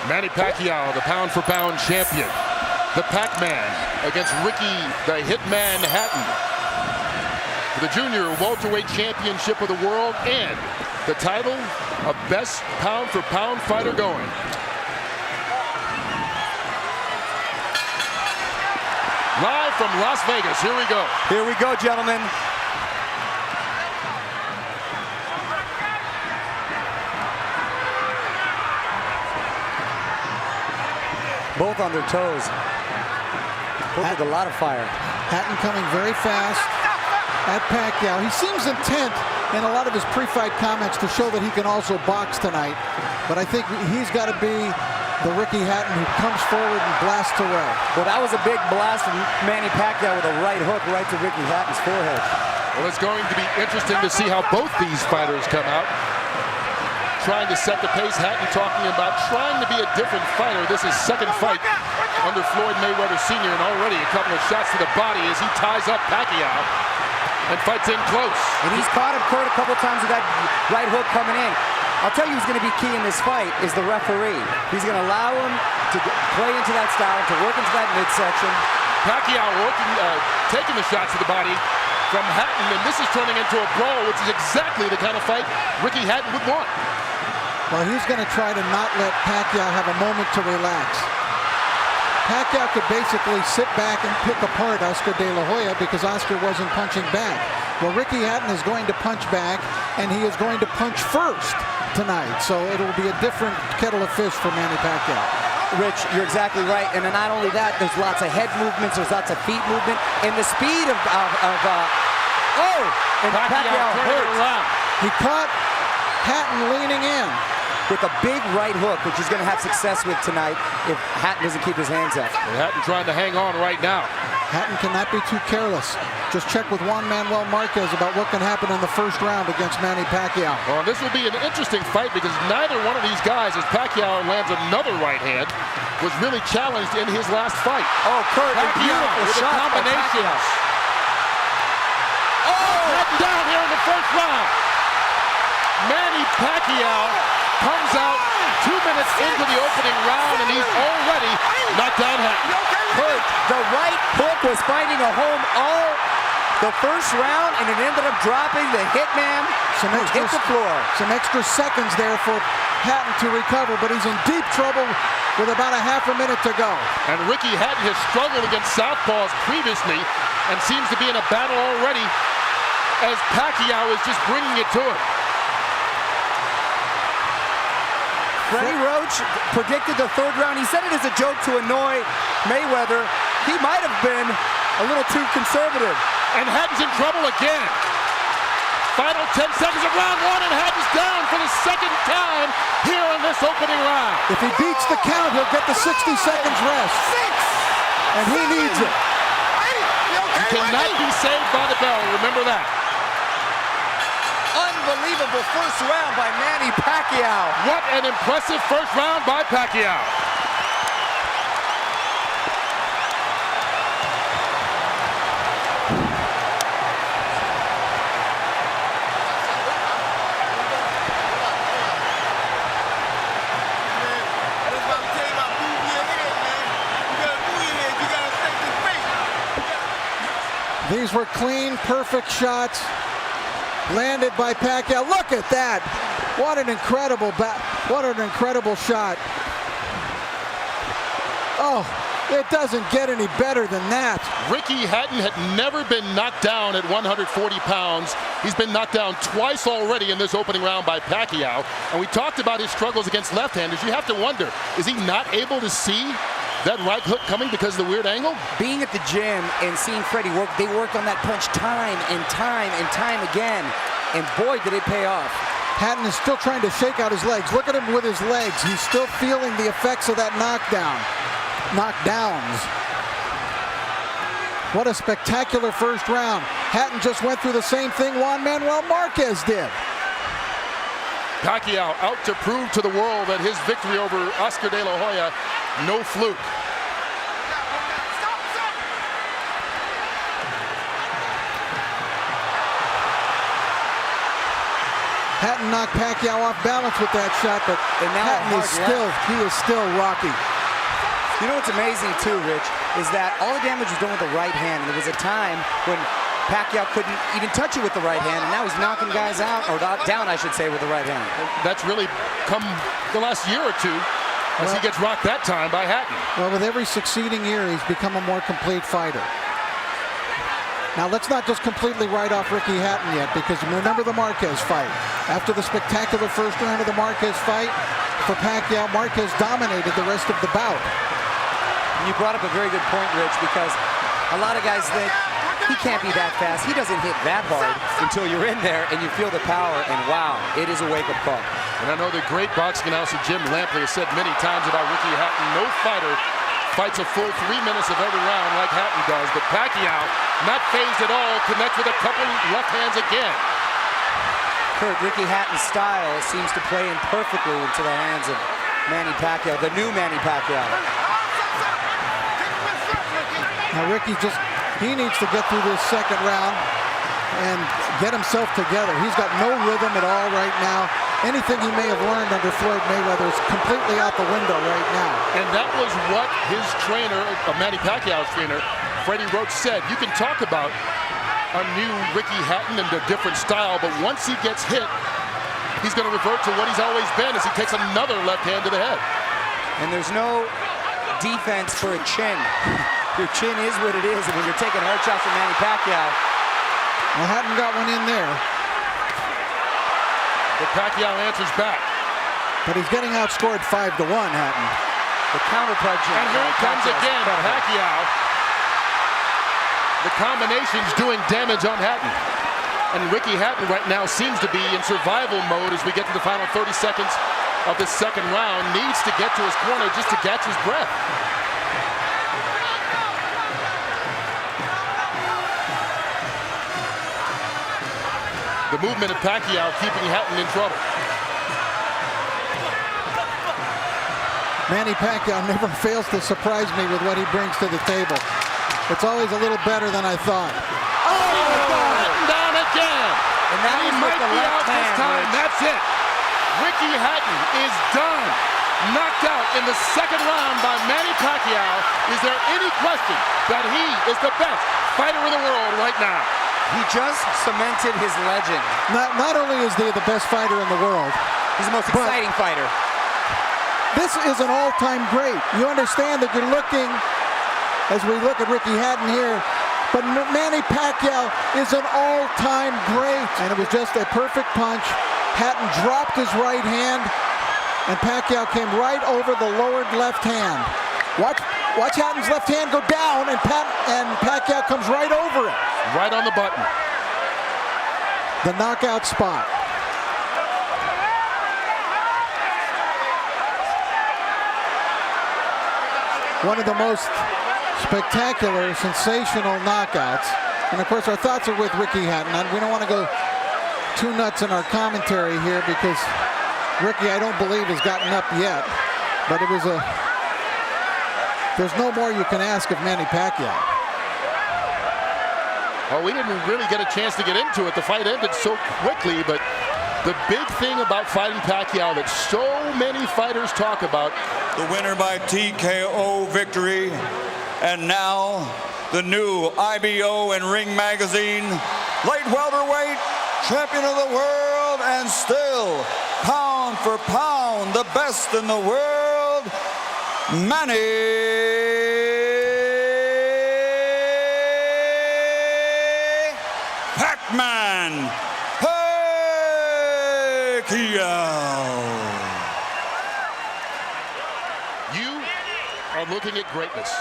Manny Pacquiao, the pound-for-pound champion. The Pac-Man against Ricky, the Hitman Hatton. For the junior welterweight championship of the world and the title of best pound-for-pound fighter going. Live from Las Vegas, here we go. Here we go, gentlemen. Both on their toes. Both with a lot of fire. Hatton coming very fast at Pacquiao. He seems intent in a lot of his pre-fight comments to show that he can also box tonight. But I think he's got to be the Ricky Hatton who comes forward and blasts away. Well, that was a big blast from Manny Pacquiao with a right hook right to Ricky Hatton's forehead. Well, it's going to be interesting to see how both these fighters come out. Trying to set the pace. Hatton talking about trying to be a different fighter. This is second fight under Floyd Mayweather Sr. and already a couple of shots to the body as he ties up Pacquiao and fights in close. And he's caught him, Kurt, a couple times with that right hook coming in. I'll tell you who's going to be key in this fight is the referee. He's going to allow him to play into that style, to work into that midsection. Pacquiao taking the shots to the body from Hatton, and this is turning into a brawl, which is exactly the kind of fight Ricky Hatton would want. Well, he's going to try to not let Pacquiao have a moment to relax. Pacquiao could basically sit back and pick apart Oscar De La Hoya because Oscar wasn't punching back. Well, Ricky Hatton is going to punch back, and he is going to punch first tonight. So it'll be a different kettle of fish for Manny Pacquiao. Rich, you're exactly right. And then not only that, there's lots of head movements, there's lots of feet movement, and the speed of Pacquiao hurt. He caught Hatton leaning in with a big right hook, which he's going to have success with tonight if Hatton doesn't keep his hands up. Hatton trying to hang on right now. Hatton cannot be too careless. Just check with Juan Manuel Marquez about what can happen in the first round against Manny Pacquiao. Well, this will be an interesting fight because neither one of these guys, as Pacquiao lands another right hand, was really challenged in his last fight. Oh, Kurt, Pacquiao with a combination. Oh, Hatton down here in the first round. Manny Pacquiao comes out 2 minutes into the opening round, and he's already knocked down Hatton. Kurt, the right hook was finding a home all the first round, and it ended up dropping the Hitman hit the floor. Some extra seconds there for Hatton to recover, but he's in deep trouble with about a half a minute to go. And Ricky Hatton has struggled against southpaws previously and seems to be in a battle already as Pacquiao is just bringing it to him. Freddie Roach predicted the third round. He said it as a joke to annoy Mayweather. He might have been a little too conservative. And Hatton's in trouble again. Final 10 seconds of round one, and Hatton's down for the second time here in this opening round. If he beats the count, he'll get the 60 seconds rest. And he needs it. He cannot be saved by the bell, remember that. Unbelievable first round by Manny Pacquiao. What an impressive first round by Pacquiao. These were clean, perfect shots landed by Pacquiao. Look at that! What an incredible shot! Oh, it doesn't get any better than that. Ricky Hatton had never been knocked down at 140 pounds. He's been knocked down twice already in this opening round by Pacquiao. And we talked about his struggles against left-handers. You have to wonder, is he not able to see that right hook coming because of the weird angle? Being at the gym and seeing Freddie work, they worked on that punch time and time and time again. And boy, did it pay off. Hatton is still trying to shake out his legs. Look at him with his legs. He's still feeling the effects of that knockdowns. What a spectacular first round. Hatton just went through the same thing Juan Manuel Marquez did. Pacquiao out to prove to the world that his victory over Oscar De La Hoya, no fluke. Hatton knocked Pacquiao off balance with that shot, but now Hatton is still rocky. You know what's amazing too, Rich, is that all the damage was done with the right hand. And there was a time when Pacquiao couldn't even touch it with the right hand, and now he's knocking guys out, or down, I should say, with the right hand. That's really come the last year or two as he gets rocked that time by Hatton. Well, with every succeeding year, he's become a more complete fighter. Now, let's not just completely write off Ricky Hatton yet, because remember the Marquez fight. After the spectacular first round of the Marquez fight, for Pacquiao, Marquez dominated the rest of the bout. And you brought up a very good point, Rich, because a lot of guys think he can't be that fast. He doesn't hit that hard until you're in there and you feel the power, and wow, it is a wake-up call. And I know the great boxing announcer Jim Lampley has said many times about Ricky Hatton, no fighter fights a full 3 minutes of every round like Hatton does, but Pacquiao, not phased at all, connects with a couple left hands again. Kurt, Ricky Hatton's style seems to play in perfectly into the hands of Manny Pacquiao, the new Manny Pacquiao. Now Ricky he needs to get through this second round and get himself together. He's got no rhythm at all right now. Anything he may have learned under Floyd Mayweather is completely out the window right now. And that was what his trainer, Manny Pacquiao's trainer, Freddie Roach, said. You can talk about a new Ricky Hatton and a different style, but once he gets hit, he's going to revert to what he's always been as he takes another left hand to the head. And there's no defense for a chin. Your chin is what it is, and when you're taking hard shots from Manny Pacquiao. Well, Hatton got one in there. But Pacquiao answers back. But he's getting outscored 5-1, Hatton. The counter-punching. And here he comes again, Pacquiao. The combination's doing damage on Hatton. And Ricky Hatton right now seems to be in survival mode as we get to the final 30 seconds of this second round. Needs to get to his corner just to catch his breath. The movement of Pacquiao keeping Hatton in trouble. Manny Pacquiao never fails to surprise me with what he brings to the table. It's always a little better than I thought. Oh, Hatton down again. And that he was might with the be left out this hand, time. Rich. That's it. Ricky Hatton is done. Knocked out in the second round by Manny Pacquiao. Is there any question that he is the best fighter in the world right now? He just cemented his legend. Not only is he the best fighter in the world, He's the most exciting fighter. this is an all-time great. You understand that you're looking, as we look at Ricky Hatton here, but Manny Pacquiao is an all-time great. And it was just a perfect punch. Hatton dropped his right hand, and Pacquiao came right over the lowered left hand. Watch Hatton's left hand go down, and Pacquiao comes right over it. Right on the button. The knockout spot. One of the most spectacular, sensational knockouts. And of course, our thoughts are with Ricky Hatton. We don't want to go too nuts in our commentary here because Ricky, I don't believe, has gotten up yet. But it was there's no more you can ask of Manny Pacquiao. Well, we didn't really get a chance to get into it. The fight ended so quickly, but the big thing about fighting Pacquiao that so many fighters talk about. The winner by TKO victory, and now the new IBO and Ring Magazine light welterweight champion of the world, and still pound for pound the best in the world, Manny Pac-Man Pacquiao. You are looking at greatness.